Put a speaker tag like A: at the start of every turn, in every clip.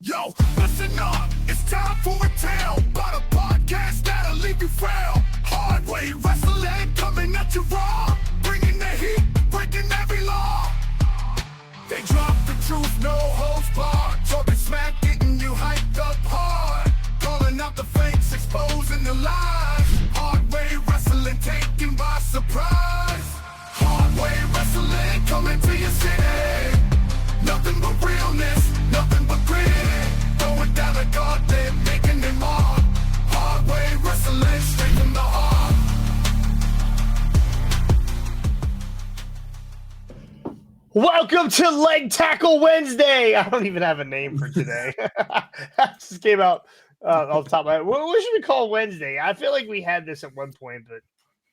A: Yo, listen up, it's time for a tale about a podcast that'll leave you frail. Hard way wrestling coming at you raw, bringing the heat, breaking every law. They drop the truth, no holds barred, talking smack, getting you hyped up hard, calling out the fakes, exposing the lies. Hard way wrestling taken by surprise. Hard way wrestling coming to your city. Nothing but realness, nothing but grit. Going down the gauntlet, making it mark. Hard way wrestling straight from the heart.
B: Welcome to Leg Tackle Wednesday. I don't even have a name for today. That just came out off the top of my head. What should we call Wednesday? I feel like we had this at one point, but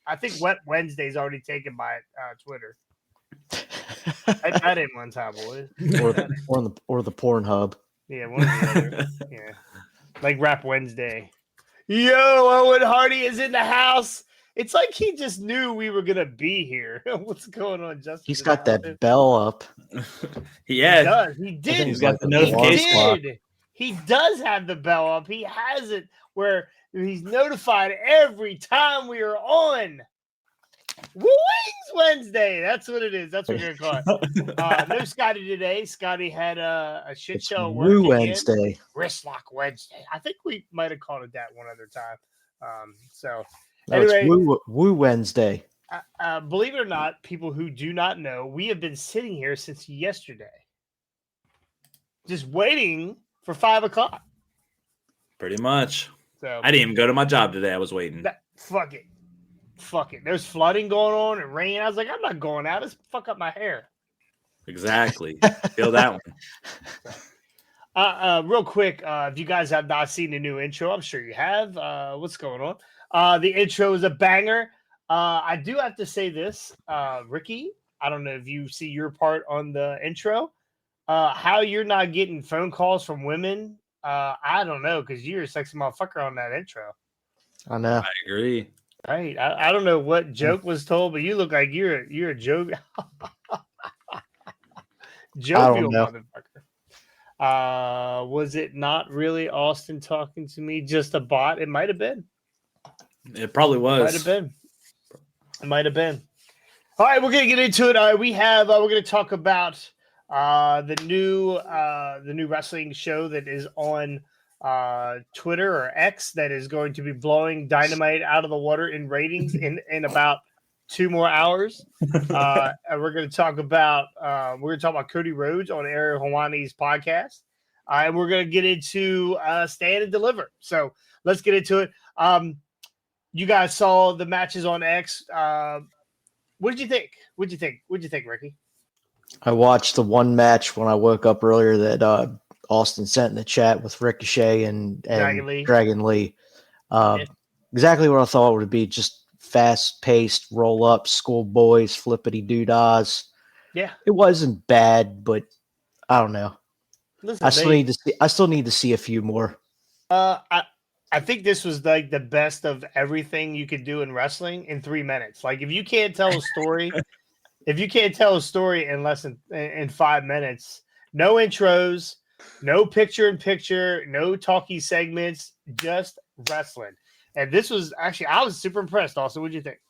B: I think Wet Wednesday is already taken by Twitter. I didn't one time, boys.
C: or the Pornhub.
B: Yeah, one or the other. Yeah, like Rap Wednesday. Yo, Owen Hardy is in the house. It's like he just knew we were gonna be here. What's going on, Justin?
C: He's got that bell up.
B: Yeah, he does. He did.
C: He's got the notification.
B: He does have the bell up. He has it where he's notified every time we are on. Wings Wednesday. That's what it is. That's what you're gonna call it. No Scotty today. Scotty had a shit show.
C: Woo Wednesday.
B: Wristlock Wednesday. I think we might have called it that one other time.
C: No,
B: anyway,
C: it's Woo Wednesday.
B: Believe it or not, people who do not know, we have been sitting here since yesterday, just waiting for 5 o'clock.
D: Pretty much.
B: So
D: I didn't even go to my job today. I was waiting.
B: Fuck it. There's flooding going on and rain. I was like, I'm not going out. Let's fuck up my hair. Exactly.
D: Feel that
B: one. Real quick, if you guys have not seen the new intro, I'm sure you have. What's going on? The intro is a banger. I do have to say this, Ricky. I don't know if you see your part on the intro. How you're not getting phone calls from women? I don't know, because you're a sexy motherfucker on that intro.
C: I know.
D: I agree.
B: Right. I don't know what joke was told, but you look like you're a joke. Jovial motherfucker. Was it not really Austin talking to me? Just a bot? It might have been.
D: It probably was.
B: It might have been. All right, we're gonna get into it. We're gonna talk about the new wrestling show that is on Twitter or X that is going to be blowing dynamite out of the water in ratings in about 2 more hours. And we're going to talk about Cody Rhodes on Ariel Helwani's podcast, and we're going to get into Stand and Deliver. So let's get into it. You guys saw the matches on X. What did you think? What'd you think, Ricky?
C: I watched the one match when I woke up earlier that Austin sent in the chat with Ricochet and Dragon Lee. Exactly what I thought it would be, just fast-paced, roll-up, schoolboys, flippity-doo-dahs.
B: Yeah.
C: It wasn't bad, but I don't know.
B: Listen,
C: I still need to see a few more.
B: I think this was like the best of everything you could do in wrestling in 3 minutes. Like, if you can't tell a story, in 5 minutes, no intros, no picture-in-picture, no talkie segments, just wrestling. And this was actually, I was super impressed. Also, what did you think?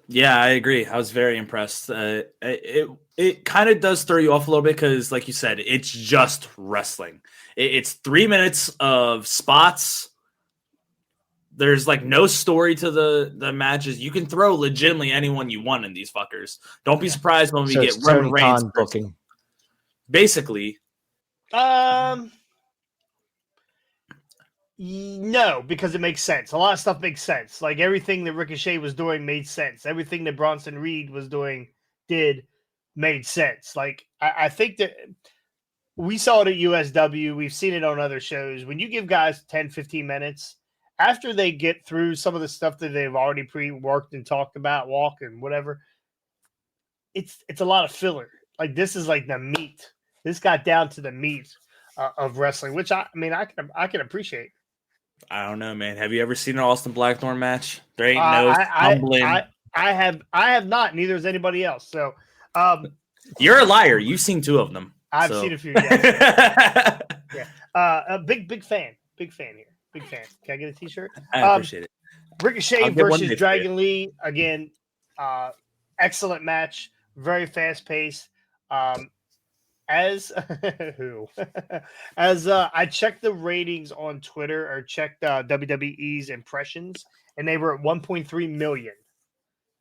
D: Yeah, I agree. I was very impressed. It kind of does throw you off a little bit because, like you said, it's just wrestling. It's 3 minutes of spots. There's like no story to the matches. You can throw legitimately anyone you want in these fuckers. Don't be surprised when we get Roman Reigns
C: booking.
D: Basically.
B: No, because it makes sense. A lot of stuff makes sense. Like everything that Ricochet was doing made sense. Everything that Bronson Reed was doing made sense. Like I think that we saw it at USW. We've seen it on other shows. When you give guys 10, 15 minutes, after they get through some of the stuff that they've already pre-worked and talked about, walk and whatever, it's a lot of filler. Like this is like the meat. This got down to the meat of wrestling, which I can appreciate.
D: I don't know, man. Have you ever seen an Austin Blackthorne match? There ain't no stumbling.
B: I have not. Neither has anybody else. So
D: you're a liar. You've seen 2 of them.
B: I've seen a few. Yes. A big fan here. Big fan. Can I get a T-shirt?
D: I appreciate it.
B: Ricochet versus Dragon Lee again. Excellent match. Very fast paced. As I checked the ratings on Twitter or checked WWE's impressions, and they were at 1.3 million.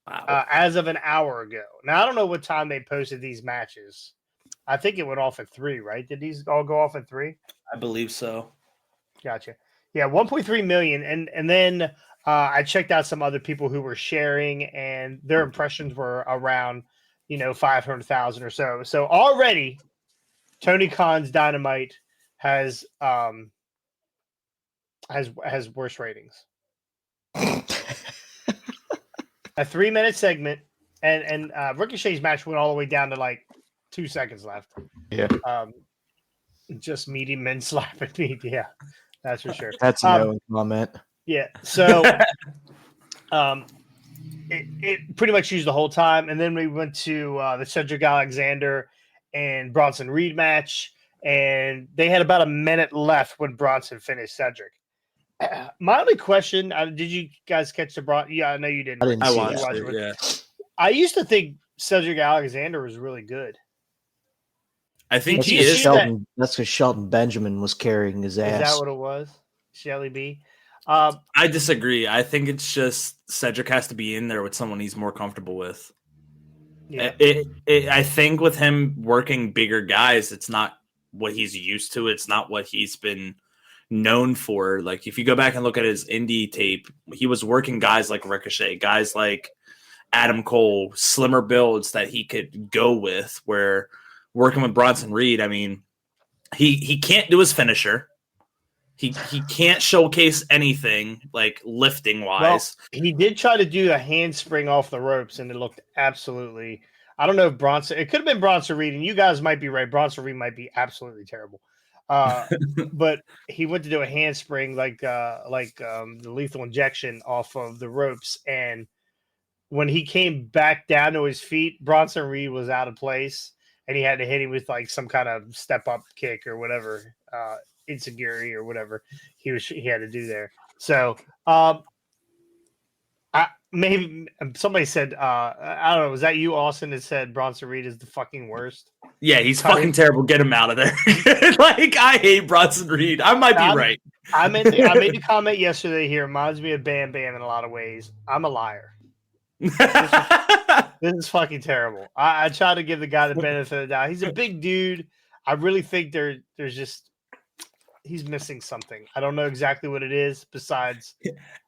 D: Wow.
B: As of an hour ago. Now I don't know what time they posted these matches. I think it went off at 3, right? Did these all go off at 3?
D: I believe so.
B: Gotcha. Yeah, 1.3 million, and then I checked out some other people who were sharing, and their impressions were around 500,000 or so. So already, Tony Khan's Dynamite has worse ratings. A 3-minute segment, and Ricochet's match went all the way down to like 2 seconds left.
C: Yeah.
B: Just meaty men slapping me. Yeah, that's for sure.
C: That's a no comment.
B: Yeah. So, it pretty much used the whole time, and then we went to the Cedric Alexander and Bronson Reed match, and they had about a minute left when Bronson finished Cedric. My only question: did you guys catch the Bronson? Yeah, I know you didn't.
C: I didn't see
D: watched
C: it.
D: Yeah.
B: I used to think Cedric Alexander was really good.
D: I think
C: That's
D: he
C: because
D: is.
C: That's because Shelton Benjamin was carrying his ass.
B: Is that what it was? Shelly B.
D: I disagree. I think it's just Cedric has to be in there with someone he's more comfortable with.
B: Yeah.
D: I think with him working bigger guys, it's not what he's used to. It's not what he's been known for. Like if you go back and look at his indie tape, he was working guys like Ricochet, guys like Adam Cole, slimmer builds that he could go with. Where working with Bronson Reed, I mean, he can't do his finisher. He can't showcase anything like lifting wise.
B: Well, he did try to do a handspring off the ropes, and it looked absolutely. I don't know if Bronson. It could have been Bronson Reed, and you guys might be right. Bronson Reed might be absolutely terrible. But he went to do a handspring like the lethal injection off of the ropes, and when he came back down to his feet, Bronson Reed was out of place, and he had to hit him with like some kind of step up kick or whatever. Insecurity or whatever he had to do there. So maybe somebody said I don't know, was that you, Austin, that said Bronson Reed is the fucking worst?
D: Yeah, he's fucking terrible. Get him out of there. Like I hate Bronson Reed. I might be right.
B: I made the comment yesterday. He reminds me of Bam Bam in a lot of ways. I'm a liar. This is fucking terrible. I try to give the guy the benefit of the doubt. He's a big dude. I really think there's just he's missing something. I don't know exactly what it is besides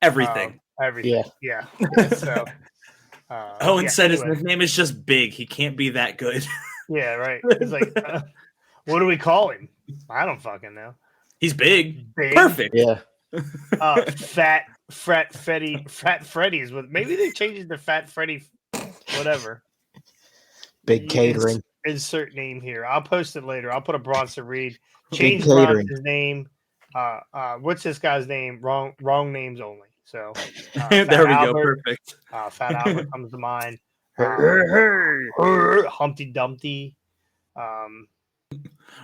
D: everything.
B: Everything. Yeah. So
D: Owen said his name is just big. He can't be that good.
B: Yeah, right. He's like, what do we call him? I don't fucking know.
D: He's big. Perfect.
C: Yeah.
B: Fat Freddy is with. Maybe they changed it to Fat Freddy. Whatever.
C: Big catering.
B: Insert name here. I'll post it later. I'll put a Bronson Reed. Change Bronson's name. What's this guy's name? Wrong names only. So
D: there we
B: Albert,
D: go. Perfect.
B: Fat Albert comes to mind. Humpty Dumpty.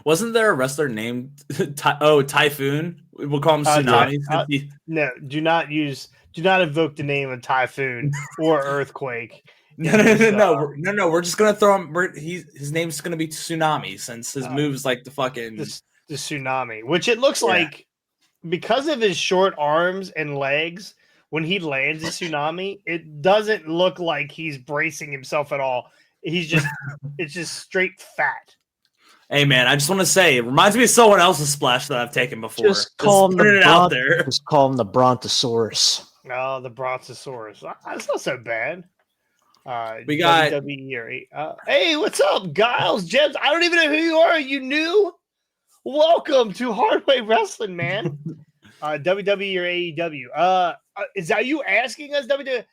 D: Wasn't there a wrestler named Typhoon? We'll call him Tsunami.
B: No, do not invoke the name of Typhoon or Earthquake.
D: No. We're just gonna throw him. His name's gonna be Tsunami since his moves like the fucking
B: the Tsunami, which it looks like because of his short arms and legs. When he lands a Tsunami, it doesn't look like he's bracing himself at all. He's just it's just straight fat.
D: Hey man, I just want to say it reminds me of someone else's splash that I've taken before.
C: Just call him
D: out there.
C: Just call him the Brontosaurus.
B: Oh, the Brontosaurus. That's not so bad.
D: We got
B: WWE. Hey, what's up, Giles Jebs? I don't even know who you are. Are you new? Welcome to Hardway Wrestling, man. WWE or AEW? Is that you asking us WWE?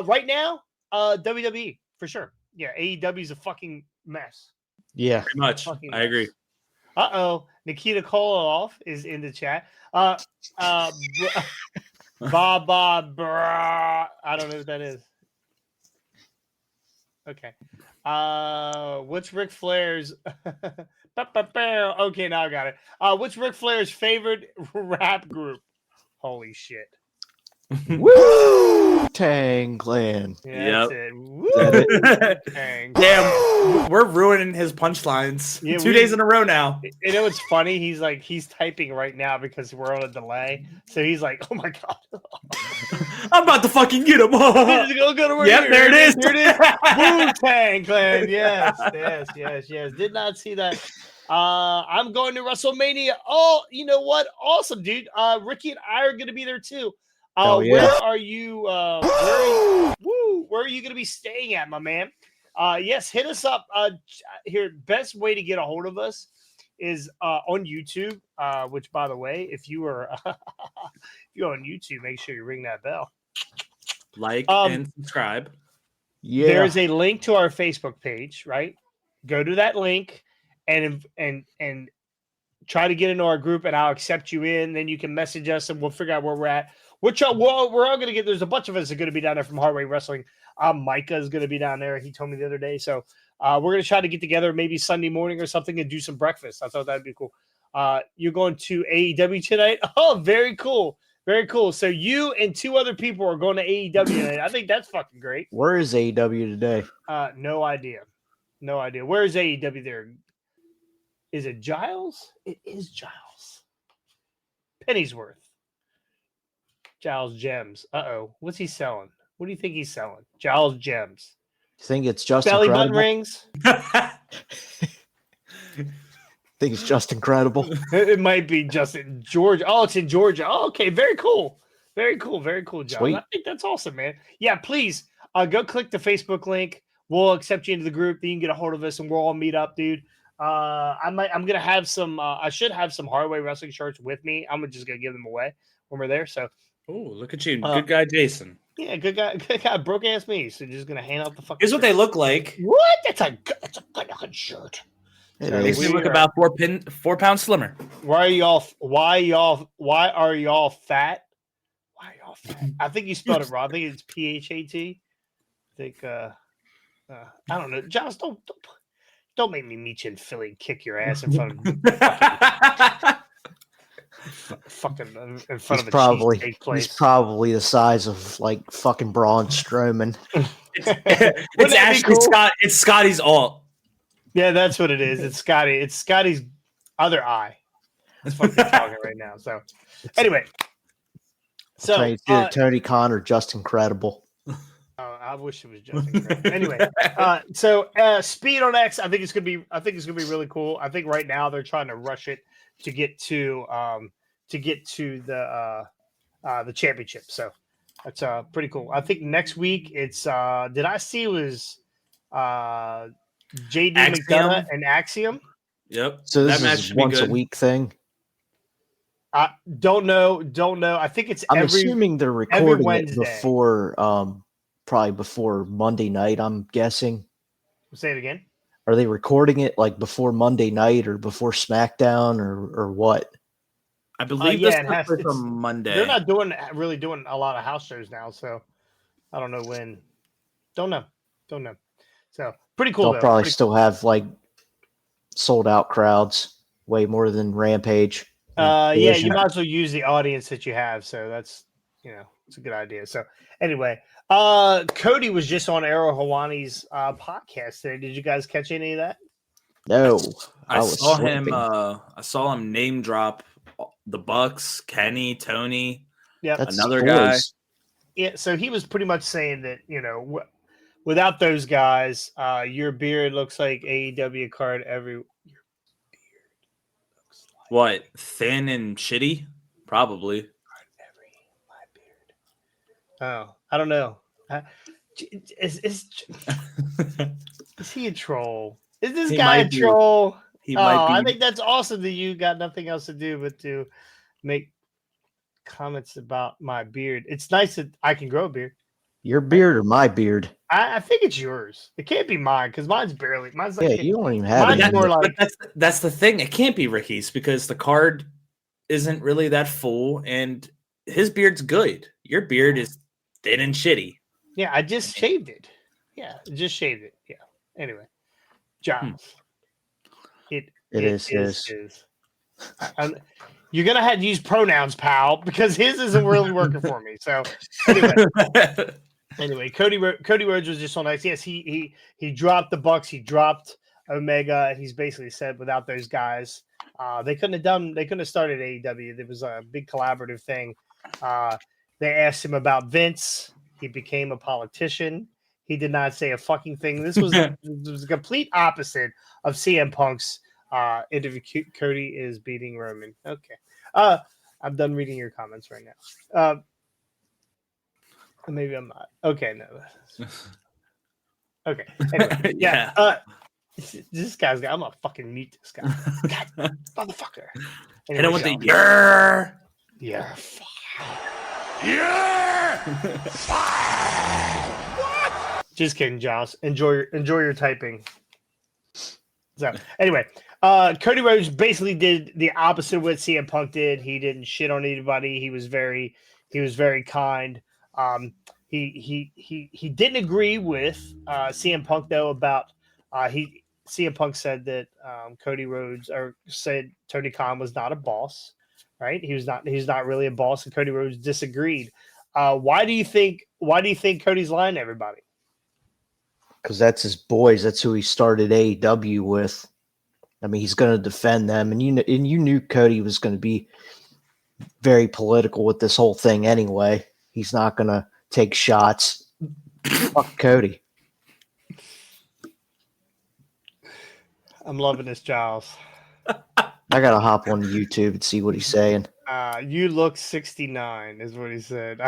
B: Right now, WWE for sure. Yeah, AEW is a fucking mess.
C: Yeah,
D: pretty much. I agree.
B: Nikita Koloff is in the chat. Baba Bra. I don't know what that is. Okay. What's Ric Flair's Okay, now I got it. What's Ric Flair's favorite rap group? Holy shit.
C: Wu-Tang Clan.
B: Yeah,
D: Yep.
B: that's it.
D: Damn, we're ruining his punchlines.
B: Yeah,
D: 2 days in a row now.
B: You know what's funny? He's typing right now because we're on a delay. So he's like, "Oh my god,
D: I'm about to fucking get him."
B: go to work.
D: Yep, there it is.
B: Here it is. Wu-Tang Clan. Yes. Did not see that. I'm going to WrestleMania. Oh, you know what? Awesome, dude. Ricky and I are going to be there too. Where are you? Where are you going to be staying at, my man? Yes, hit us up. Here, best way to get a hold of us is on YouTube. Which, by the way, if you are if you're on YouTube, make sure you ring that bell,
D: like and subscribe.
C: Yeah,
B: there's a link to our Facebook page. Right, go to that link and try to get into our group, and I'll accept you in. Then you can message us, and we'll figure out where we're at. We're all going to get. There's a bunch of us that are going to be down there from Hardway Wrestling. Micah is going to be down there. He told me the other day. So we're going to try to get together maybe Sunday morning or something and do some breakfast. I thought that'd be cool. You're going to AEW tonight? Oh, very cool. Very cool. So you and 2 other people are going to AEW tonight. I think that's fucking great.
C: Where is AEW today?
B: No idea. Where is AEW there? Is it Giles? It is Giles. Pennyworth. Giles Gems. What's he selling? What do you think he's selling? Giles Gems.
C: You think it's just
B: Belly button rings?
C: Think it's just incredible.
B: It might be just in Georgia. Oh, it's in Georgia. Oh, okay. Very cool. Very cool, Giles.
C: Sweet.
B: I think that's awesome, man. Yeah, please go click the Facebook link. We'll accept you into the group. Then you can get a hold of us and we'll all meet up, dude. I'm gonna have some. I should have some Hardway Wrestling shirts with me. I'm just gonna give them away when we're there. So,
D: oh, look at you, good guy, Jason.
B: Yeah, good guy, broke ass me. So just gonna hand out the fucking.
D: Here's what they look like.
B: What? That's a good shirt.
D: Makes me look about 4 pounds slimmer.
B: Why are y'all fat? Why are y'all fat? I think you spelled it wrong. I think it's PHAT. I think I don't know. Giles, don't make me meet you in Philly and kick your ass in front of fucking in front of a cheesesteak place.
C: He's probably the size of like fucking Braun Strowman.
D: It's actually cool? It's Scotty's alt.
B: Yeah, that's what it is. It's Scotty. It's Scotty's other eye. That's what they're talking right now. So anyway. So
C: Tony Khan or just incredible.
B: I wish it was just incredible. Anyway, so Speed on X, I think it's gonna be really cool. I think right now they're trying to rush it to get to the championship. So that's pretty cool. I think next week it's did I see it was JD McDonough and Axiom?
D: Yep.
C: So this is once a week thing.
B: I don't know. I think it's
C: I'm assuming they're recording it before probably before Monday night, I'm guessing.
B: Say it again.
C: Are they recording it like before Monday night or before SmackDown or what?
D: I believe this is from Monday.
B: They're not really doing a lot of house shows now, so I don't know when. Don't know. So pretty cool.
C: They'll probably still have like sold out crowds, way more than Rampage.
B: Yeah, you might as well use the audience that you have. So that's it's a good idea. So anyway, Cody was just on Arrow Hawani's podcast today. Did you guys catch any of that?
C: No,
D: I saw him. I saw him name drop the Bucks, Kenny, Tony.
B: Yeah,
D: another guy.
B: Yeah, so he was pretty much saying that without those guys, your beard looks like AEW card every.
D: What, thin and shitty? Probably.
B: Oh, I don't know. Is he a troll? Is this guy a troll?
D: He might be.
B: I think that's awesome that you got nothing else to do but to make comments about my beard. It's nice that I can grow a beard.
C: Your beard or my beard?
B: I think it's yours. It can't be mine because mine's like
C: you don't even have it.
B: More like,
D: that's the thing. It can't be Ricky's because the card isn't really that full, and his beard's good. Your beard is thin and shitty.
B: Yeah, I just shaved it. Yeah. Anyway, Giles.
C: It is his.
B: You're gonna have to use pronouns, pal, because his isn't really working for me. So anyway, Cody Rhodes was just so nice. Yes, he dropped the Bucks. He dropped Omega. He's basically said without those guys, they couldn't have started AEW. There was a big collaborative thing. They asked him about Vince. He became a politician. He did not say a fucking thing. This was a complete opposite of CM Punk's interview. Cody is beating Roman. Okay. I'm done reading your comments right now. Maybe I'm not. Okay, no. Okay. Anyway, yeah. This guy's got. I'm gonna fucking mute this guy. God, motherfucker.
D: Anyway, hit him with the yeah.
B: Yeah.
A: Yeah!
B: What? Just kidding, Giles. Enjoy your typing. So anyway, Cody Rhodes basically did the opposite of what CM Punk did. He didn't shit on anybody. He was very kind. He didn't agree with CM Punk though about CM Punk said that Cody Rhodes said Tony Khan was not a boss, right? He's not really a boss, and Cody Rhodes disagreed. Why do you think Cody's lying to everybody?
C: Because that's his boys. That's who he started AEW with. I mean, he's going to defend them, and you knew Cody was going to be very political with this whole thing anyway. He's not going to take shots. Fuck Cody.
B: I'm loving this, Giles.
C: I gotta hop on YouTube and see what he's saying.
B: You look 69, is what he said.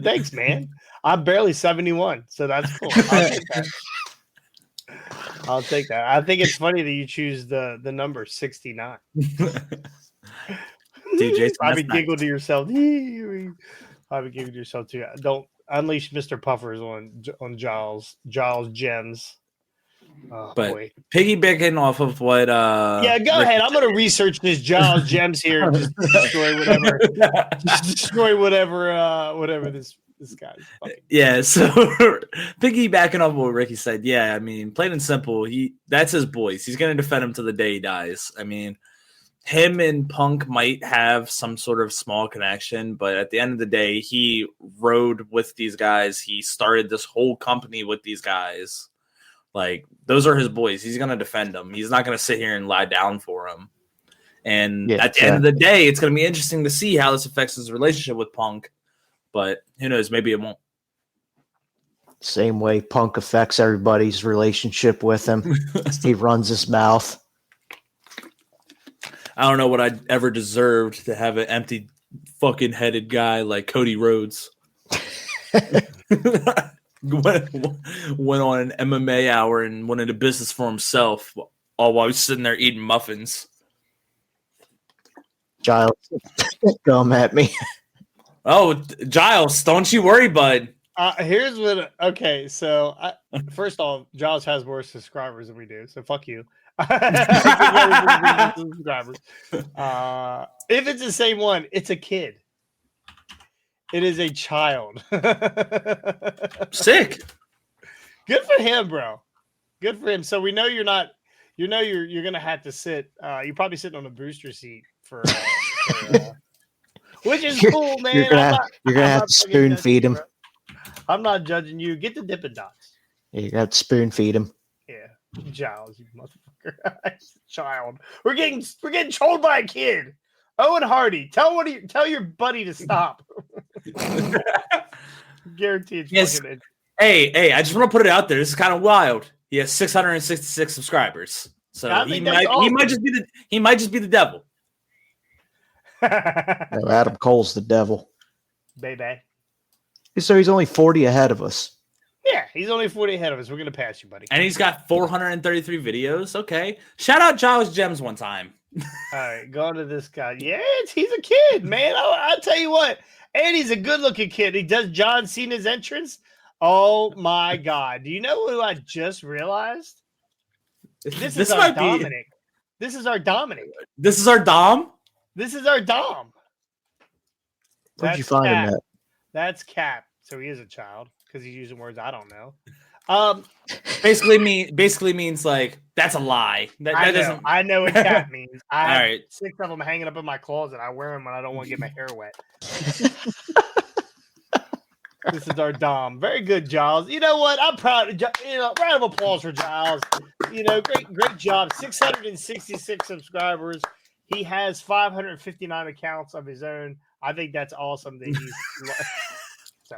B: Thanks, man. I'm barely 71, so that's cool. I'll take that. I think it's funny that you choose the number 69.
D: DJ,
B: probably giggle to yourself. Probably giggle to yourself too. Don't unleash Mr. Puffers on Giles Gems. Oh,
D: but
B: boy.
D: Piggybacking off of what
B: yeah, go ahead. I'm gonna research this Giles Gems here and just destroy whatever this guy's fucking.
D: Yeah, so piggybacking off what Ricky said, yeah, I mean, plain and simple, that's his boys. He's gonna defend him to the day he dies. I mean, him and Punk might have some sort of small connection, but at the end of the day, he rode with these guys. He started this whole company with these guys. Like, those are his boys. He's going to defend them. He's not going to sit here and lie down for them. And at the end of the day, it's going to be interesting to see how this affects his relationship with Punk. But who knows? Maybe it won't.
C: Same way Punk affects everybody's relationship with him. He runs his mouth.
D: I don't know what I'd ever deserved to have an empty fucking headed guy like Cody Rhodes. Went on an MMA hour and went into business for himself all while he was sitting there eating muffins.
C: Giles, come at me.
D: Oh, Giles, don't you worry, bud.
B: Here's what. Okay, so first off, Giles has more subscribers than we do, so fuck you. Subscribers. If it's the same one, it's a kid. It is a child.
D: Sick.
B: Good for him, bro. Good for him. So we know you're not. You know you're gonna have to sit. You're probably sitting on a booster seat for which is cool, man.
C: You're gonna have to spoon feed him.
B: I'm not judging you. Get the Dippin' Dots.
C: Yeah, you got to spoon feed him.
B: Yeah, Giles, you motherfucker. Child. We're getting trolled by a kid. Owen Hardy, tell your buddy to stop. Guaranteed.
D: Yes. Hey, I just want to put it out there. This is kind of wild. He has 666 subscribers. So he might just be the devil.
C: No, Adam Cole's the devil.
B: Baby.
C: So he's only 40 ahead of us.
B: Yeah, he's only 40 ahead of us. We're going to pass you, buddy.
D: And he's got 433 videos. Okay. Shout out Giles Gems one time.
B: All right, go on to this guy. Yeah, he's a kid, man. I'll tell you what. And he's a good-looking kid. He does John Cena's entrance. Oh, my God. Do you know who I just realized? This is our Dominic. This is our Dominic.
D: This is our Dom?
B: This is our Dom.
C: Where'd you find him at?
B: That's Cap. So he is a child because he's using words I don't know.
D: Basically means like That's a lie. That
B: I know.
D: doesn't.
B: I know what that means. I have
D: right.
B: 6 of them hanging up in my closet. I wear them when I don't want to get my hair wet. This is our Dom. Very good, Giles. You know what? I'm proud. Round of applause for Giles. Great job. 666 subscribers. He has 559 accounts of his own. I think that's awesome that he's so.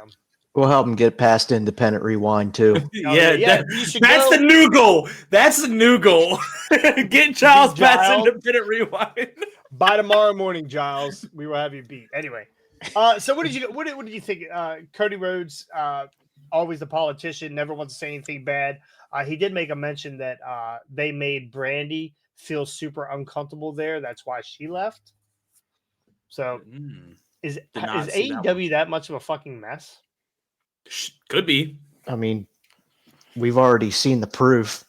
C: We'll help him get past Independent Rewind too.
D: That's the new goal. That's the new goal. Get Giles past Independent Rewind.
B: By tomorrow morning, Giles, we will have you beat. Anyway, so what did you think? Cody Rhodes, always the politician, never wants to say anything bad. He did make a mention that they made Brandy feel super uncomfortable there. That's why she left. So is AEW that much of a fucking mess?
D: Could be.
C: I mean, we've already seen the proof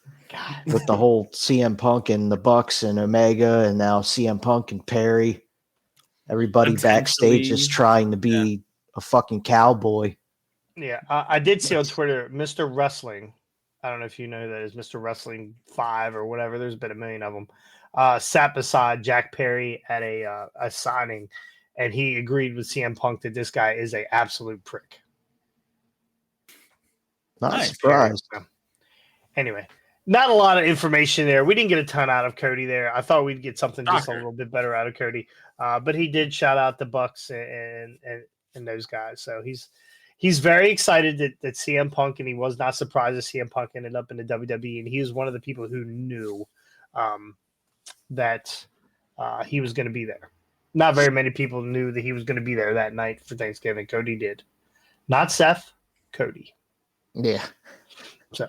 C: with the whole CM Punk and the Bucks and Omega, and now CM Punk and Perry. Everybody backstage is trying to be a fucking cowboy.
B: Yeah, I did see on Twitter, Mr. Wrestling. I don't know if you know who that is, Mr. Wrestling 5 or whatever. There's been a million of them. Sat beside Jack Perry at a signing, and he agreed with CM Punk that this guy is an absolute prick.
C: Not surprised.
B: Anyway, not a lot of information there. We didn't get a ton out of Cody there. I thought we'd get something just a little bit better out of Cody. But he did shout out the Bucks and those guys. So he's very excited that CM Punk, and he was not surprised that CM Punk ended up in the WWE. And he was one of the people who knew that he was going to be there. Not very many people knew that he was going to be there that night for Thanksgiving. Cody did. Not Seth, Cody.
C: Yeah.
B: So,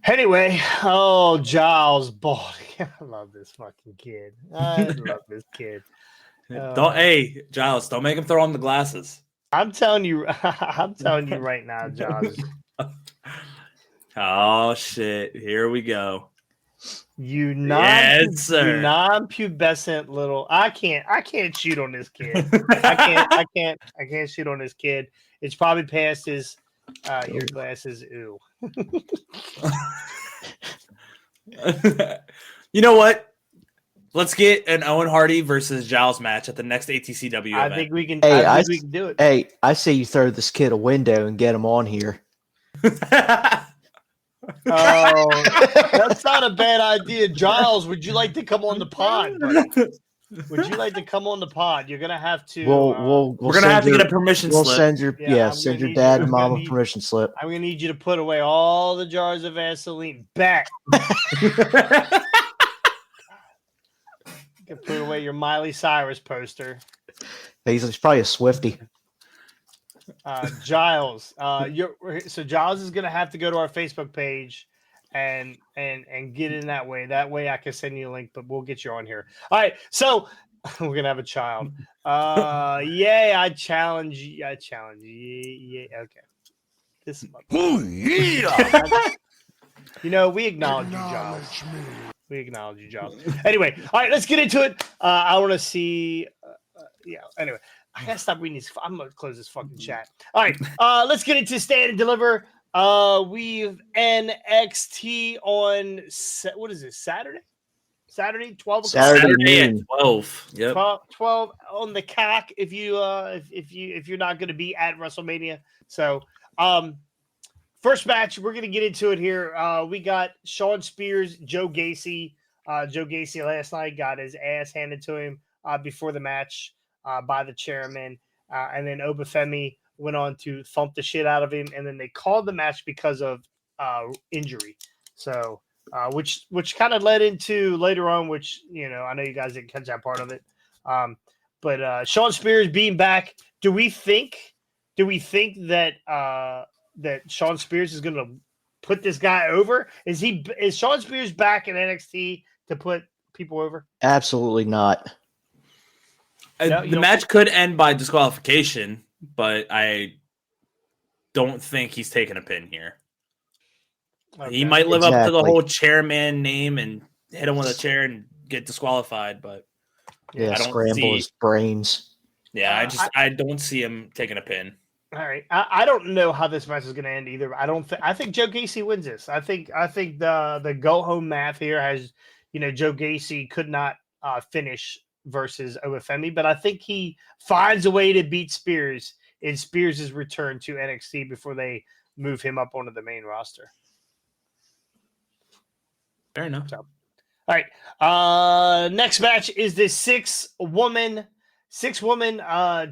B: anyway, Giles Baldy. I love this fucking kid. I love this kid.
D: Hey, Giles, don't make him throw on the glasses.
B: I'm telling you right now, Giles.
D: Oh shit! Here we go.
B: You non-pubescent little. I can't shoot on this kid. I can't shoot on this kid. It's probably past his. Your glasses, ooh.
D: You know what? Let's get an Owen Hardy versus Giles match at the next ATCW event.
B: I think we can.
C: Hey,
B: I think we can do it.
C: Hey, I say you throw this kid a window and get him on here.
B: Oh, that's not a bad idea, Giles. Would you like to come on the pod, buddy? Would you like to come on the pod? You're gonna have to.
D: We're gonna have to get a permission slip.
C: We'll send your send your dad and mom a permission slip.
B: I'm gonna need you to put away all the jars of Vaseline back. You can put away your Miley Cyrus poster.
C: He's probably a Swiftie.
B: Giles, so Giles is gonna have to go to our Facebook page and get in that way. That way I can send you a link, but we'll get you on here. All right, so we're gonna have a child. I challenge you. Yeah, okay. This we acknowledge you, Giles. We acknowledge you, Giles. Anyway, all right, let's get into it. I want to see. Anyway, I gotta stop reading these. I'm gonna close this fucking chat. All right, let's get into Stand and Deliver. We've NXT on what is this? Saturday, 12 o'clock.
C: Saturday
D: at 12. Yep.
B: 12 on the cock. If you're not going to be at WrestleMania, so first match we're going to get into it here. We got Shawn Spears, Joe Gacy. Joe Gacy last night got his ass handed to him before the match by the chairman, and then Obafemi went on to thump the shit out of him, and then they called the match because of injury. So, which kind of led into later on, which I know you guys didn't catch that part of it. But Shawn Spears being back, do we think that that Shawn Spears is going to put this guy over? Is Shawn Spears back in NXT to put people over?
C: Absolutely not.
D: The match could end by disqualification, but I don't think he's taking a pin here. Okay. He might live up to the whole chairman name and hit him with a chair and get disqualified, but
C: I don't scramble his brains.
D: Yeah, I don't see him taking a pin.
B: All right. I don't know how this match is going to end either. I think Joe Gacy wins this. I think the go home math here has, Joe Gacy could not finish versus Obafemi, but I think he finds a way to beat Spears in Spears' return to NXT before they move him up onto the main roster.
D: Fair enough.
B: So, all right. Next match is this six woman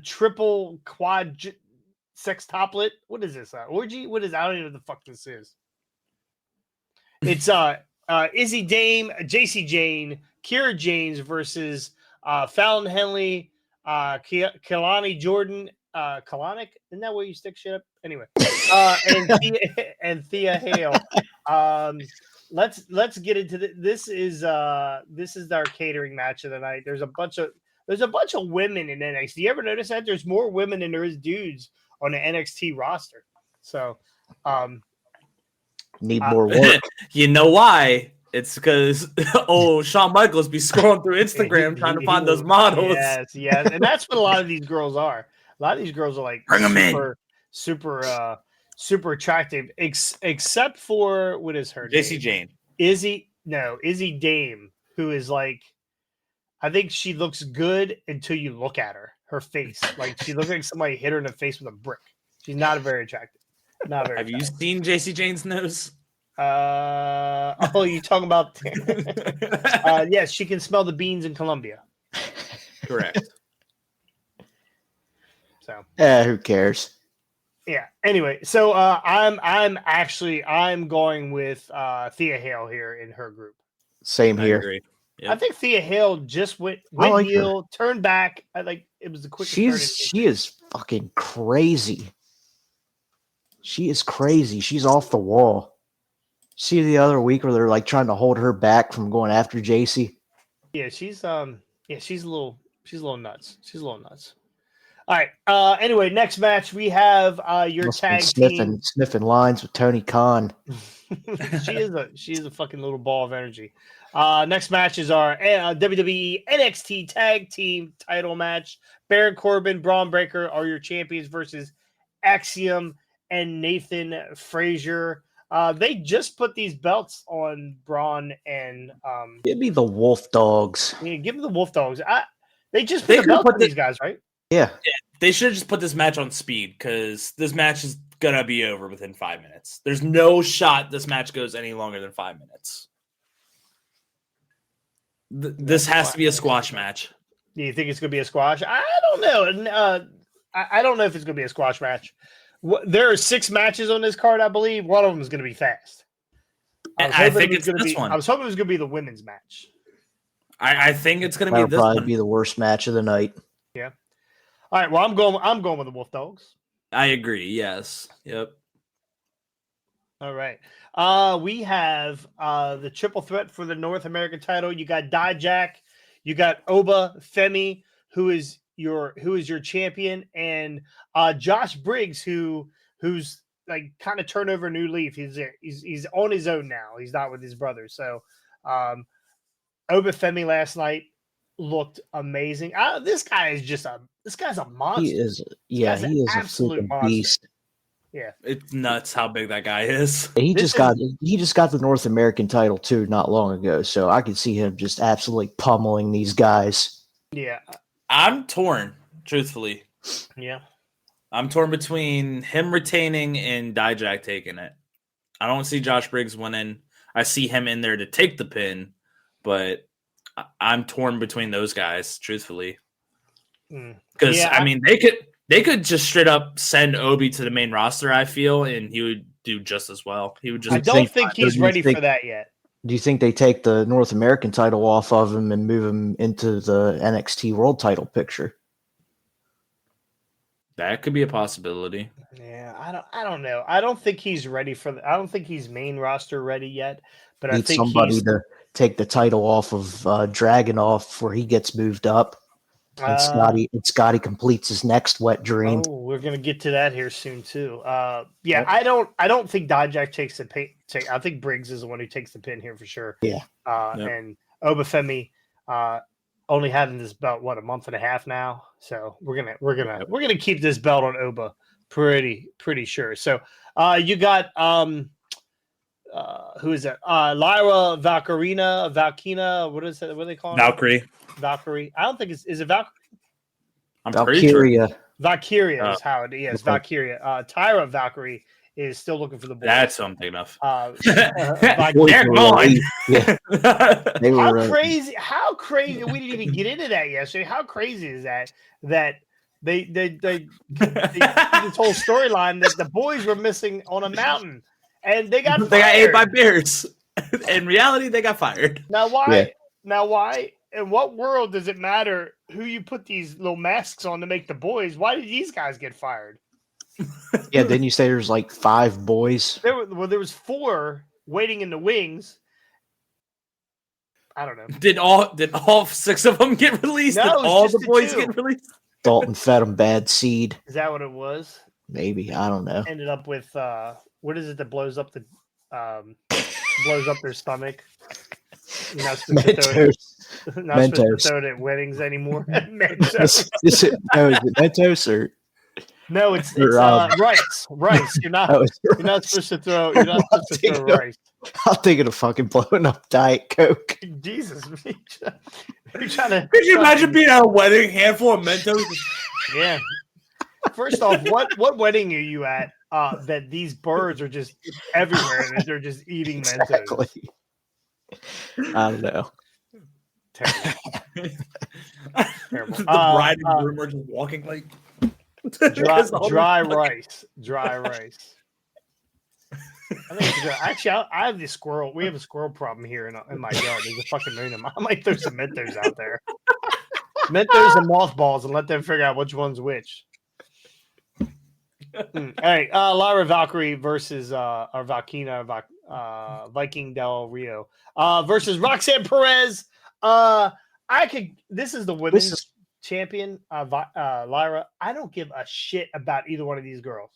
B: triple quad sextuplet. What is this? Orgy? What is? I don't even know what the fuck this is. It's Izzy Dame, JC Jane, Kira James versus Fallon Henley, Kalani Jordan, Kalanick. Isn't that where you stick shit up? Anyway, and Thea Hale. Let's get into this. Is our catering match of the night. There's a bunch of women in NXT. You ever notice that there's more women than there is dudes on the NXT roster? So,
C: need more work.
D: You know why? It's because Shawn Michaels be scrolling through Instagram trying to find those models.
B: Yes, and that's what a lot of these girls are. A lot of these girls are like
D: bring them in.
B: Super attractive, except for what is her
D: JC
B: name?
D: Jane.
B: Izzy Dame, who is like, I think she looks good until you look at her face. Like she looks like somebody hit her in the face with a brick. She's not very attractive. Not very.
D: Have you seen JC Jane's nose?
B: You talking about? Yes, she can smell the beans in Colombia.
D: Correct.
B: So.
C: Who cares?
B: Yeah. Anyway, so I'm going with Thea Hale here in her group.
C: Same here.
B: Yep. I think Thea Hale just went heel, turned back. It was the quickest.
C: She is fucking crazy. She is crazy. She's off the wall. See the other week where they're like trying to hold her back from going after JC.
B: Yeah, she's a little nuts. She's a little nuts. All right. Anyway, next match we have your tag team
C: sniffing lines with Tony Khan.
B: she is a fucking little ball of energy. Next match is our WWE NXT Tag Team Title match. Baron Corbin, Braun Breaker are your champions versus Axiom and Nathan Frazier. They just put these belts on Braun and
C: give me the Wolf Dogs.
B: Yeah, give them the Wolf Dogs. They just put the belts on these guys, right?
C: Yeah.
D: They should just put this match on speed because this match is gonna be over within 5 minutes. There's no shot this match goes any longer than 5 minutes. This has to be a squash match.
B: Do you think it's gonna be a squash? I don't know. I don't know if it's gonna be a squash match. There are 6 matches on this card, I believe. One of them is gonna be fast.
D: I think it's this one.
B: I was hoping it was gonna be the women's match.
D: I think it's gonna be this
C: probably
D: one.
C: Be the worst match of the night.
B: Yeah. All right. Well, I'm going with the Wolf Dogs.
D: I agree. Yes. Yep.
B: All right. We have the triple threat for the North American title. You got Dijak, you got Oba Femi, who is your champion, and Josh Briggs, who's like kind of turned over a new leaf. He's on his own now. He's not with his brother. So Oba Femi last night looked amazing. This guy's a monster.
C: He is an absolute beast.
B: Yeah,
D: it's nuts how big that guy is.
C: He just got the North American title too not long ago, so I could see him just absolutely pummeling these guys.
B: Yeah,
D: I'm torn, truthfully.
B: Yeah,
D: I'm torn between him retaining and Dijak taking it. I don't see Josh Briggs winning. I see him in there to take the pin, but I'm torn between those guys, truthfully. Because I mean, they could just straight up send Obi to the main roster, I feel, and he would do just as well. He would just.
B: I don't think he's ready for that yet.
C: Do you think they take the North American title off of him and move him into the NXT World Title picture?
D: That could be a possibility.
B: Yeah, I don't know. I don't think he's ready for. I don't think he's main roster ready yet. But I think
C: somebody to take the title off of Dragunov where he gets moved up. And Scotty completes his next wet dream.
B: Oh, we're gonna get to that here soon too. Yeah, I don't think Dijak takes the pin. I think Briggs is the one who takes the pin here for sure.
C: Yeah.
B: And Obafemi only having this belt a month and a half now. So we're gonna keep this belt on Oba Pretty sure. So you got who is that? Lyra Valkyria. What is it? What do they call
D: Valkyrie.
B: Valkyrie. I don't think is it Valkyrie?
D: I'm
C: Valkyria.
D: pretty sure.
B: Valkyria is how it is.
C: Okay.
B: Valkyria. Tyra Valkyrie is still looking for the boys.
D: That's something enough.
B: They're
D: gone.
C: Yeah.
B: How crazy? We didn't even get into that yesterday. How crazy is that? That they this whole storyline that the boys were missing on a mountain, and they got
D: ate by bears. In reality, they got fired.
B: Now why?
C: Yeah.
B: Now why? In what world does it matter who you put these little masks on to make the boys? Why did these guys get fired?
C: Yeah, didn't you say there's like 5 boys?
B: There was 4 waiting in the wings. I don't know.
D: Did all 6 of them get released?
B: No,
D: did all the boys
B: 2.
D: get released?
C: Dalton fed them bad seed.
B: Is that what it was?
C: Maybe, I don't know.
B: Ended up with what is it that blows up their stomach? You're not supposed to throw it at weddings anymore. Mentos.
C: Is it Mentos or?
B: No, it's rice. Rice. You're not supposed to throw rice.
C: I'm thinking of fucking blowing up Diet Coke.
B: Jesus. You're trying to,
D: could you imagine being at a wedding, handful of Mentos?
B: Yeah. First off, what wedding are you at that these birds are just everywhere and they're just eating Mentos?
C: Exactly. I don't know.
B: Terrible.
D: The bride and groom are just walking like
B: dry rice. Dry rice. I think it's good. Actually, I have this squirrel. We have a squirrel problem here in my yard. There's a fucking million of them. I might throw some Mentos out there. Mentos and mothballs and let them figure out which one's which. All right. Lyra Valkyrie versus Valkyna Viking Del Rio versus Roxanne Perez. This is the women's champion, Lyra. I don't give a shit about either one of these girls.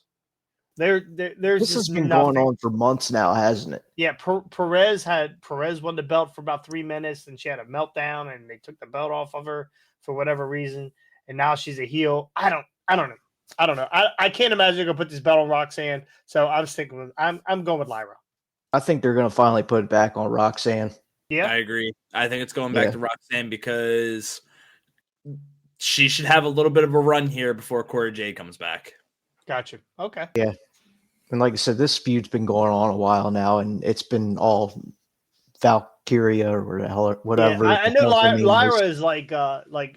B: There's
C: this has been going on for months now, hasn't it?
B: Yeah, Perez won the belt for about 3 minutes, and she had a meltdown, and they took the belt off of her for whatever reason, and now she's a heel. I don't know. I can't imagine they're gonna put this belt on Roxanne, so I'm sticking with. I'm going with Lyra.
C: I think they're gonna finally put it back on Roxanne.
B: Yeah,
D: I agree. I think it's going back to Roxanne because she should have a little bit of a run here before Cora Jade comes back.
B: Gotcha. Okay.
C: Yeah. And like I said, this feud's been going on a while now, and it's been all Valkyria or whatever.
B: Yeah, I know Lyra is like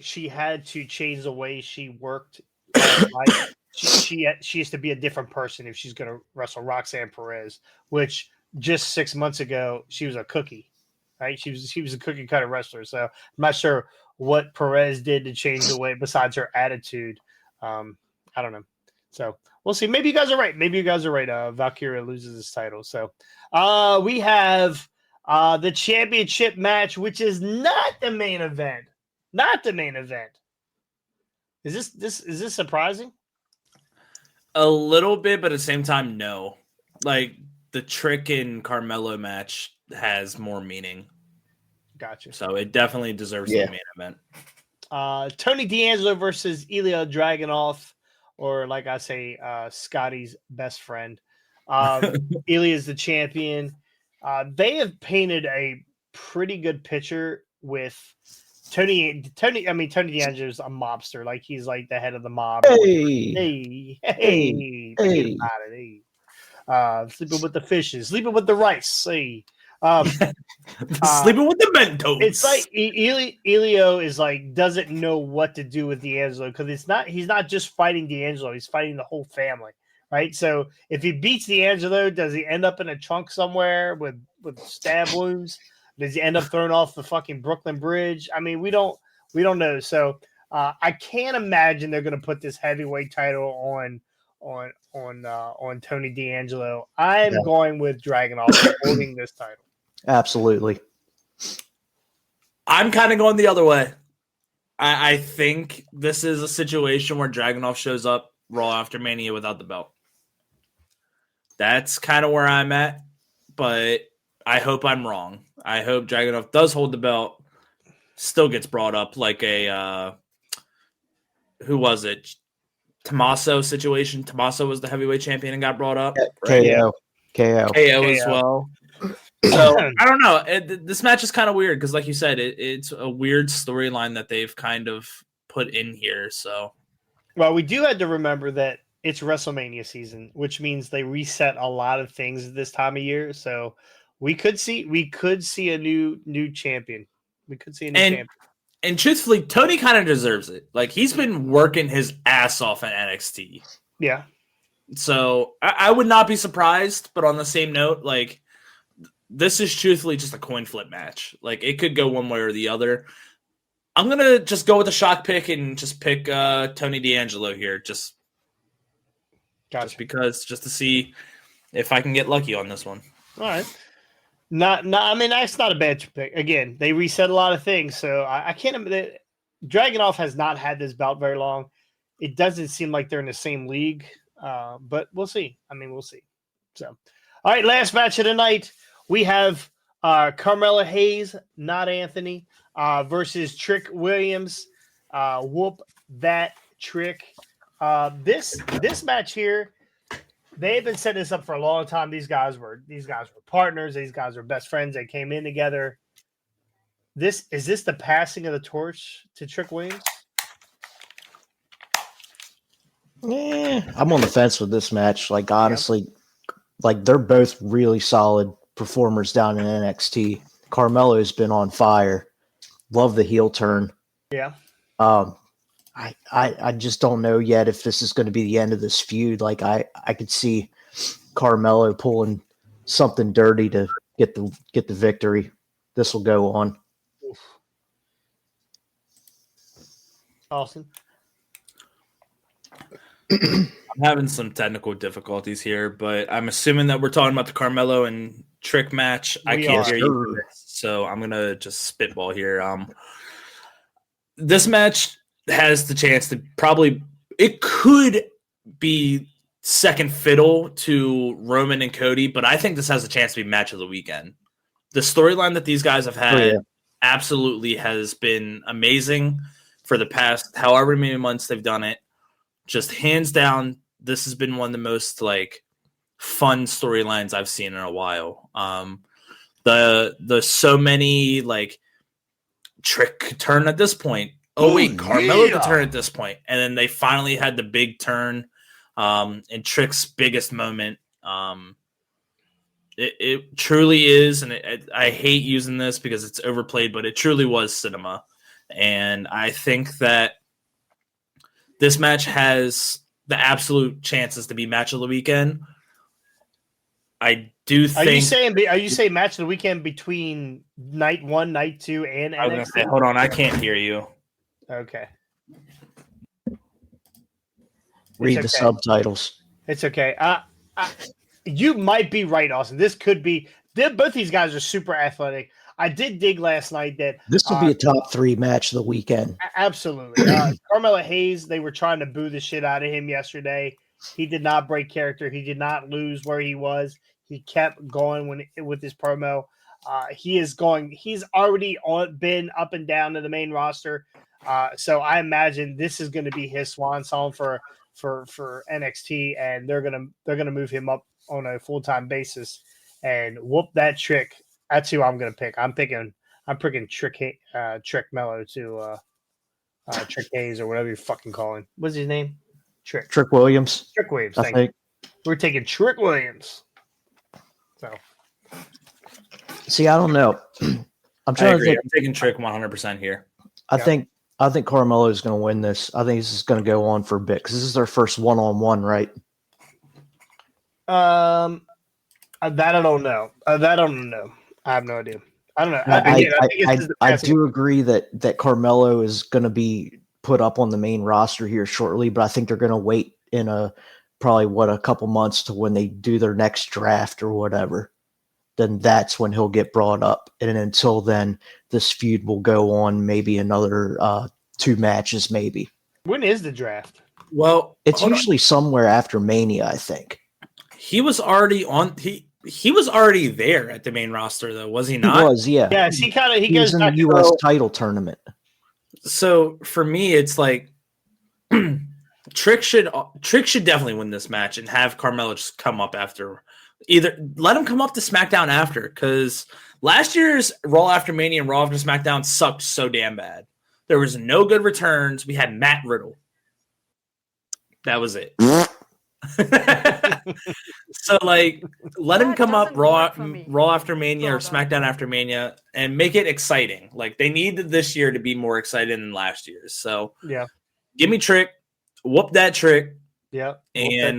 B: she had to change the way she worked. Like she has to be a different person if she's going to wrestle Roxanne Perez, which just 6 months ago she was a cookie, right? She was a cookie cutter wrestler. So I'm not sure what Perez did to change the way besides her attitude. I don't know. So we'll see. Maybe you guys are right. Valkyria loses his title. So we have the championship match, which is not the main event. Is this surprising?
D: A little bit, but at the same time, no. Like the Trick and Carmelo match has more meaning.
B: Gotcha.
D: So it definitely deserves the main event.
B: Tony D'Angelo versus Ilya Dragunov. Or like I say, Scotty's best friend. Ilya is the champion. They have painted a pretty good picture with Tony D'Angelo is a mobster. Like he's like the head of the mob. Hey. Sleeping with the fishes, sleeping with the rice. Hey.
D: Sleeping with the Mentos.
B: It's like Elio is like doesn't know what to do with D'Angelo because he's not just fighting D'Angelo, he's fighting the whole family, right? So if he beats D'Angelo, does he end up in a trunk somewhere with stab wounds? Does he end up thrown off the fucking Brooklyn Bridge? I mean, we don't know. So I can't imagine they're going to put this heavyweight title on Tony D'Angelo. I'm going with Dragunov holding this title.
C: Absolutely.
D: I'm kind of going the other way. I think this is a situation where Dragunov shows up Raw after Mania without the belt. That's kind of where I'm at, but I hope I'm wrong. I hope Dragunov does hold the belt, still gets brought up like a who was it? Tommaso situation. Tommaso was the heavyweight champion and got brought up.
C: KO
D: as well. So I don't know. This match is kind of weird because, like you said, it's a weird storyline that they've kind of put in here. So,
B: well, we do have to remember that it's WrestleMania season, which means they reset a lot of things this time of year. So we could see a new champion. We could see a new champion.
D: And truthfully, Tony kind of deserves it. Like, he's been working his ass off at NXT.
B: Yeah.
D: So I would not be surprised. But on the same note, like, this is truthfully just a coin flip match. Like, it could go one way or the other. I'm going to just go with a shock pick and just pick Tony D'Angelo here. Just because, just to see if I can get lucky on this one.
B: All right. I mean, that's not a bad pick. Again, they reset a lot of things. So I can't – Dragunov has not had this belt very long. It doesn't seem like they're in the same league. But we'll see. I mean, we'll see. So, all right, last match of the night. We have Carmelo Hayes, not Anthony, versus Trick Williams. Whoop that Trick. This match here, they've been setting this up for a long time. These guys were partners. These guys were best friends. They came in together. Is this the passing of the torch to Trick Williams?
C: I'm on the fence with this match. Like, honestly, like, they're both really solid performers down in NXT. Carmelo's been on fire. Love the heel turn.
B: Yeah.
C: I just don't know yet if this is going to be the end of this feud. Like, I could see Carmelo pulling something dirty to get the victory. This will go on.
B: Austin.
D: I'm having some technical difficulties here, but I'm assuming that we're talking about the Carmelo and Trick match. I can't hear you, so I'm gonna just spitball here. This match has the chance to it could be second fiddle to Roman and Cody, but I think this has a chance to be match of the weekend. The storyline that these guys have had absolutely has been amazing for the past however many months they've done it. Just hands down, this has been one of the most like fun storylines I've seen in a while. The so many like Trick could turn at this point. Oh wait, Carmelo could turn at this point, and then they finally had the big turn. In Trick's biggest moment. It truly is, and I hate using this because it's overplayed, but it truly was cinema, and I think that this match has the absolute chances to be match of the weekend. I do think.
B: Are you saying match of the weekend between night 1, night 2, and NXT?
D: I was gonna say, hold on, I can't hear you.
B: Okay.
C: Read the subtitles.
B: It's okay. You might be right, Austin. This could be. Both these guys are super athletic. I did dig last night that
C: this will be a top 3 match of the weekend.
B: Absolutely. Carmelo Hayes, they were trying to boo the shit out of him yesterday. He did not break character. He did not lose where he was. He kept going with his promo. He's already been up and down to the main roster. So I imagine this is going to be his swan song for NXT, and they're gonna move him up on a full-time basis and whoop that Trick. That's who I'm gonna pick. I'm picking Trick Mello to Trick Hayes or whatever you fucking call him. What's his name?
C: Trick Williams.
B: Trick Williams.
C: I think
B: we're taking Trick Williams. So,
C: see, I don't know. I'm
D: taking Trick 100% here.
C: I think Carmelo is going to win this. I think this is going to go on for a bit because this is their first one-on-one, right?
B: That I don't know. I don't know. I have no idea. I don't know.
C: I do agree that Carmelo is going to be put up on the main roster here shortly, but I think they're going to wait in a couple months to when they do their next draft or whatever. Then that's when he'll get brought up. And until then, this feud will go on maybe another 2 matches, maybe.
B: When is the draft?
C: Well, it's usually somewhere after Mania, I think.
D: He was already on. He was already there at the main roster, though, was he not?
C: He was, yeah.
B: Yes, he
C: goes in the U.S. title tournament.
D: So for me, it's like Trick should definitely win this match and have Carmelo just come up after. Either let him come up to SmackDown after, because last year's Raw after Mania and Raw after SmackDown sucked so damn bad. There was no good returns. We had Matt Riddle. That was it. So like, let him come up Raw after Mania or SmackDown after Mania and make it exciting. Like they need this year to be more exciting than last year's. So
B: yeah,
D: give me Trick, whoop that Trick, and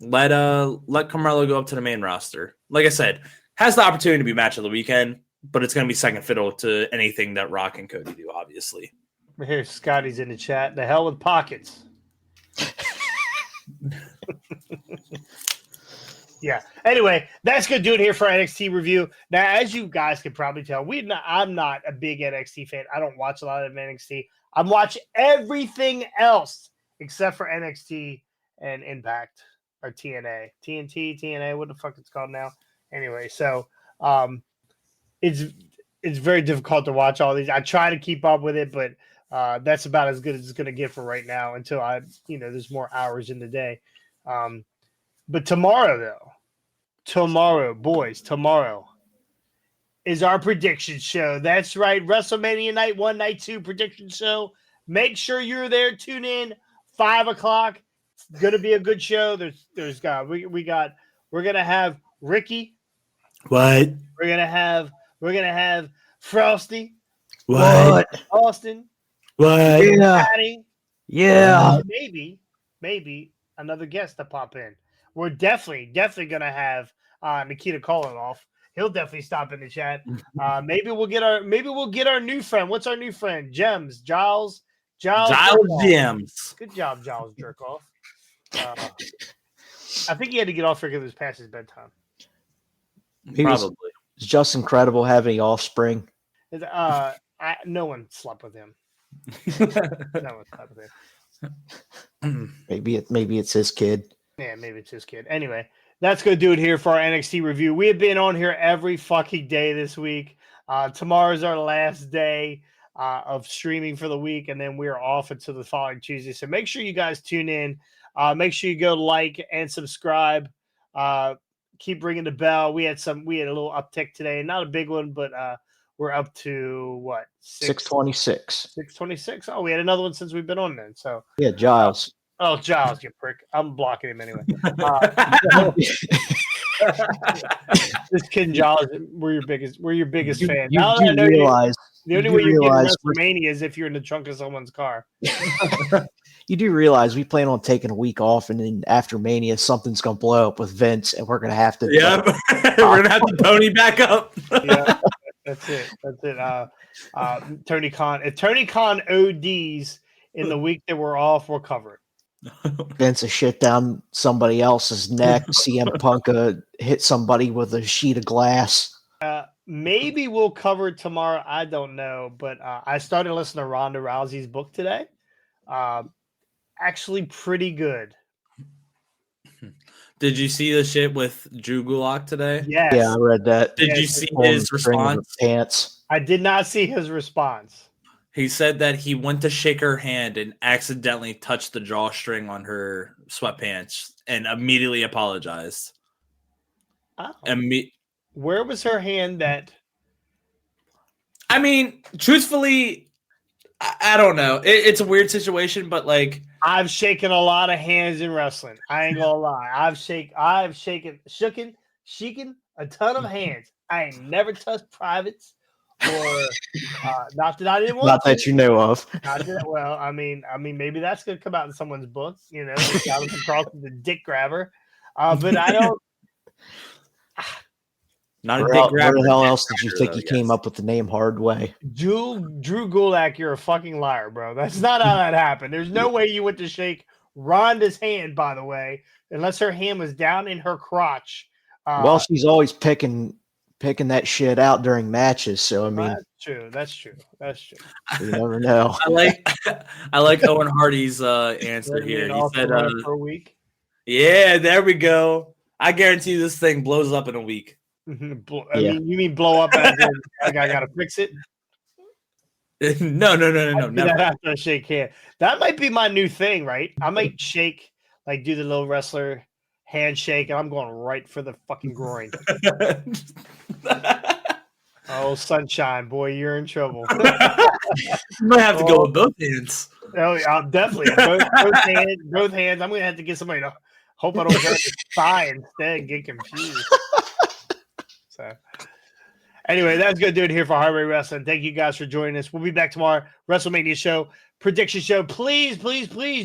D: let Carmelo go up to the main roster. Like I said, has the opportunity to be match of the weekend, but it's going to be second fiddle to anything that Rock and Cody do. Obviously,
B: here Scotty's in the chat. The hell with pockets. Yeah. Anyway, that's gonna do it here for NXT review. Now, as you guys can probably tell, I'm not a big NXT fan. I don't watch a lot of NXT. I'm watching everything else except for NXT and Impact or TNA, TNA. What the fuck it's called now? Anyway, so it's very difficult to watch all these. I try to keep up with it, but that's about as good as it's gonna get for right now until there's more hours in the day. But tomorrow, boys, is our prediction show. That's right, WrestleMania Night 1, Night 2 prediction show. Make sure you're there. Tune in 5:00. It's gonna be a good show. We're gonna have Ricky.
D: What?
B: We're gonna have Frosty.
C: What?
B: Austin.
C: What? Yeah.
B: Patty.
C: Yeah.
B: Maybe another guest to pop in. We're definitely gonna have Nikita Koloff. He'll definitely stop in the chat. Maybe we'll get our new friend. What's our new friend? Giles
D: Gems.
B: Good job, Giles Jerkoff. I think he had to get off because it was past his bedtime.
C: Probably. Is Justin Credible have any offspring?
B: No one slept with him. No one slept with him.
C: Maybe it's his kid.
B: Yeah, maybe it's his kid. Anyway, that's going to do it here for our NXT review. We have been on here every fucking day this week. Tomorrow's our last day of streaming for the week, and then we're off until the following Tuesday. So make sure you guys tune in. Make sure you go like and subscribe. Keep ringing the bell. We had a little uptick today. Not a big one, but we're up to what?
C: 626.
B: 626. Oh, we had another one since we've been on then. So
C: yeah, Giles.
B: Giles, you prick. I'm blocking him anyway. This kid and Giles, we're your biggest fan.
C: Now that I know
B: the only way you get WrestleMania is if you're in the trunk of someone's car.
C: You do realize we plan on taking a week off, and then after Mania, something's going to blow up with Vince, and we're going to have to.
D: Yeah, we're going to have to pony back up.
B: Yeah, that's it. Tony Khan. If Tony Khan ODs in the week that we're off, we'll cover it.
C: Vince a shit down somebody else's neck. CM Punk hit somebody with a sheet of glass.
B: Maybe we'll cover it tomorrow. I don't know, but I started listening to Ronda Rousey's book today. Actually, pretty good.
D: Did you see the shit with Drew Gulak today?
B: Yes.
C: Yeah, I read that.
D: Did you see his response?
C: Pants.
B: I did not see his response.
D: He said that he went to shake her hand and accidentally touched the drawstring on her sweatpants and immediately apologized.
B: Oh. Where was her hand that?
D: I mean, truthfully, I don't know. It's a weird situation, but like
B: I've shaken a lot of hands in wrestling. I ain't gonna lie. I've shaken a ton of hands. I ain't never touched privates. Or not that I didn't want
C: not that you know of.
B: Well, I mean, maybe that's gonna come out in someone's book. Jonathan Carlson, the dick grabber. But I don't.
D: Not a dick grabber.
C: Where the hell else did you think you came up with the name Hard Way?
B: Drew Gulak, you're a fucking liar, bro. That's not how that happened. There's no way you went to shake Rhonda's hand, by the way, unless her hand was down in her crotch.
C: Well, she's always picking that shit out during matches. So I mean,
B: that's true.
C: You never know.
D: I like Owen Hardy's answer here. He said
B: for a week.
D: Yeah, there we go. I guarantee this thing blows up in a week.
B: I mean, you mean blow up as in, like I gotta fix it?
D: No, never.
B: That after I shake hand. That might be my new thing, right? I might shake, like do the little wrestler handshake, and I'm going right for the fucking groin. Oh, sunshine, boy, you're in trouble.
D: You might have to go with both hands.
B: Oh, yeah, definitely. Both hands. I'm going to have to get somebody to hope I don't grab his thigh instead and get confused. So, anyway, that's going to do it here for Hard Way Wrestling. Thank you guys for joining us. We'll be back tomorrow. WrestleMania show, prediction show. Please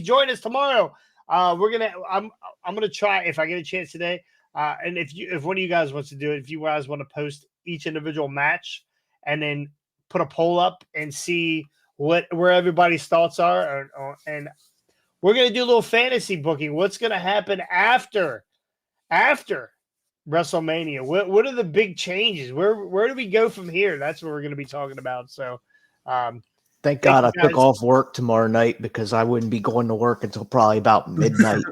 B: join us tomorrow. I'm gonna try if I get a chance today. And if one of you guys wants to do it, if you guys want to post each individual match and then put a poll up and see where everybody's thoughts are, and we're gonna do a little fantasy booking. What's gonna happen after WrestleMania? What are the big changes? Where do we go from here? That's what we're gonna be talking about. So,
C: thank God I took off work tomorrow night because I wouldn't be going to work until probably about midnight.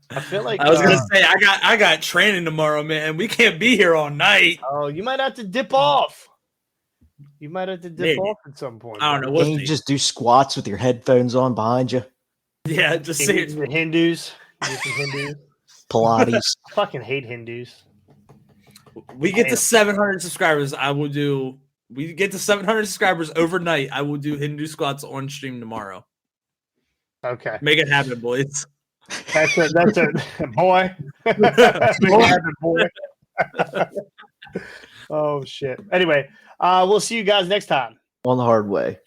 B: I feel like
D: I was gonna say I got training tomorrow, man. We can't be here all night.
B: Oh, you might have to dip off. You might have to dip off at some point.
D: I don't know.
C: Can you just do squats with your headphones on behind you?
D: Yeah, just say it.
B: The Hindus.
C: Pilates.
B: I fucking hate Hindus.
D: We get to 700 subscribers. We get to 700 subscribers overnight. I will do Hindu squats on stream tomorrow.
B: Okay.
D: Make it happen, boys.
B: That's it. Boy. Make it happen, boy. Oh, shit. Anyway, we'll see you guys next time.
C: On the hard way.